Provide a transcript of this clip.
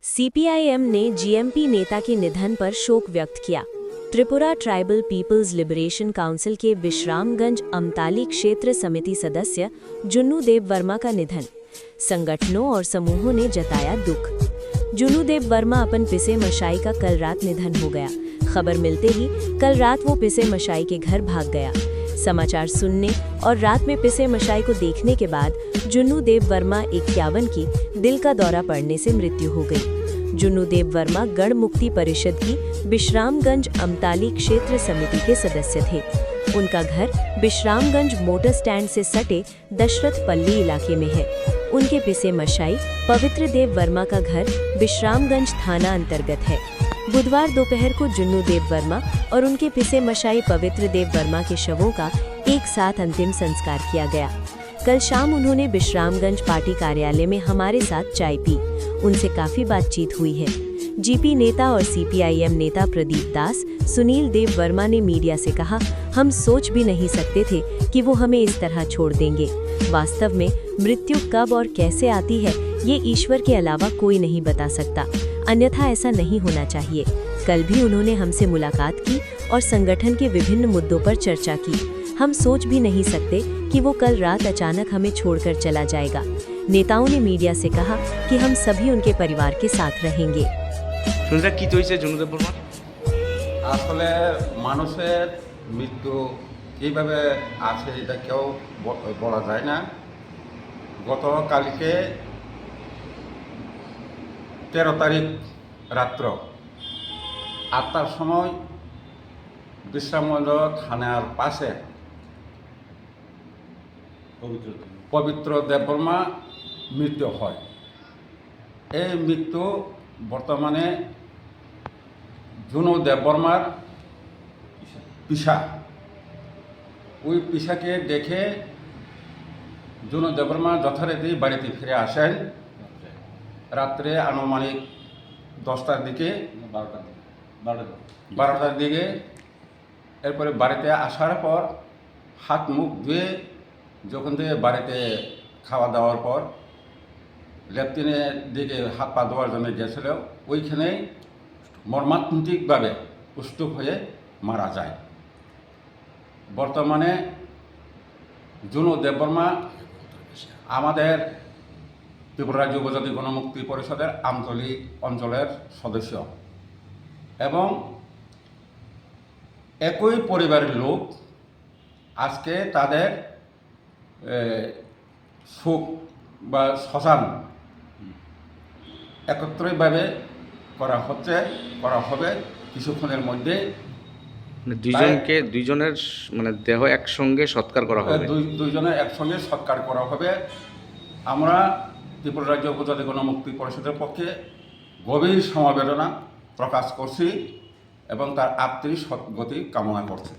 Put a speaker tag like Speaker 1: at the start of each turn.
Speaker 1: CPIM ने GMP नेता के निधन पर शोक व्यक्त किया। Tripura tribal peoples liberation council के विश्रामगंज अमताली क्षेत्र समिति सदस्य जुन्नू देव वर्मा का निधन। संगठनों और समूहों ने जताया दुख। जुन्नू देव वर्मा अपन पिसे मशाई का कल रात निधन हो गया। खबर मिलते ही कल रात वो पिसे मशाई के घर भाग गया। समाचार सुनने और रात में पिसे मशाई को देखने के बाद जुन्नू देव वर्मा 51 की दिल का दौरा पड़ने से मृत्यु हो गई। जुन्नू देव वर्मा गण मुक्ति परिषद की विश्रामगंज अमताली क्षेत्र समिति के सदस्य थे। उनका घर विश्रामगंज मोटर स्टैंड से सटे दशरथ पल्ली इलाके में है। उनके पिसे मशाई पवित्र देव वर्मा का घर विश्रामगंज थाना अंतर्गत है। बुधवार दोपहर को जुन्नू देव वर्मा और उनके पिसे मशाई पवित्र देव वर्मा के शवों का एक साथ अंतिम संस्कार किया गया। कल शाम उन्होंने विश्रामगंज पार्टी कार्यालय में हमारे साथ चाय पी। उनसे काफी बातचीत हुई है। जीपी नेता और सीपीआईएम नेता प्रदीप दास सुनील देव वर्मा ने मीडिया से कहा, हम सोच भी नहीं सकते थे कि वो हमें इस तरह छोड़ देंगे। वास्तव में मृत्यु कब और कैसे आती है ये ईश्वर के अलावा कोई नहीं बता सकता, अन्यथा ऐसा नहीं होना चाहिए। कल भी उन्होंने हमसे मुलाकात की और संगठन के विभिन्न मुद्दों पर चर्चा की। हम सोच भी नहीं सकते कि वो कल रात अचानक हमें छोड़कर चला जाएगा। नेताओं ने मीडिया से कहा कि हम सभी उनके परिवार के साथ रहेंगे।
Speaker 2: আসলে মানুষের মৃত্যু এইভাবে আছে এটা কেউ বলা যায় না। গতকালকে 13 তারিখ রাত্র 8টার সময় বিশ্রামগঞ্জ থানার পাশে পবিত্র দেববর্মা মৃত্যু হয়। এই মৃত্যু বর্তমানে जुनू देवबर्मार पिसा ওই পিসাকে দেখে जुनू देवबर्मा যথারীতি বাড়িতে ফিরে আসেন রাত্রে আনুমানিক 10টার দিকে 12টার দিকে। এরপরে বাড়িতে আসার পর হাত মুখ ধুয়ে যখন থেকে বাড়িতে খাওয়া দাওয়ার পর ল্যাট্রিনের দিকে হাত পা ধোয়ার জন্য গেছিল, ওইখানেই মর্মান্তিকভাবে পুষ্টুক হয়ে মারা যায়। বর্তমানে जुनू देवबर्मा আমাদের ত্রিপুরা রাজ্য উপজাতি গণমুক্তি পরিষদের আমতলী অঞ্চলের সদস্য এবং একই পরিবারের লোক। আজকে তাদের শোক বা শ্মশান একত্রিতভাবে করা হবে কিছুক্ষণের মধ্যে।
Speaker 3: দুইজনের মানে দেহ একসঙ্গে সৎকার করা হবে।
Speaker 2: দুইজনের একসঙ্গে সৎকার করা হবে। আমরা ত্রিপুরা রাজ্য উপজাতি গণমুক্তি পরিষদের পক্ষে গভীর সমবেদনা প্রকাশ করছি এবং তার আত্মিক সদ্গতি কামনা করছি।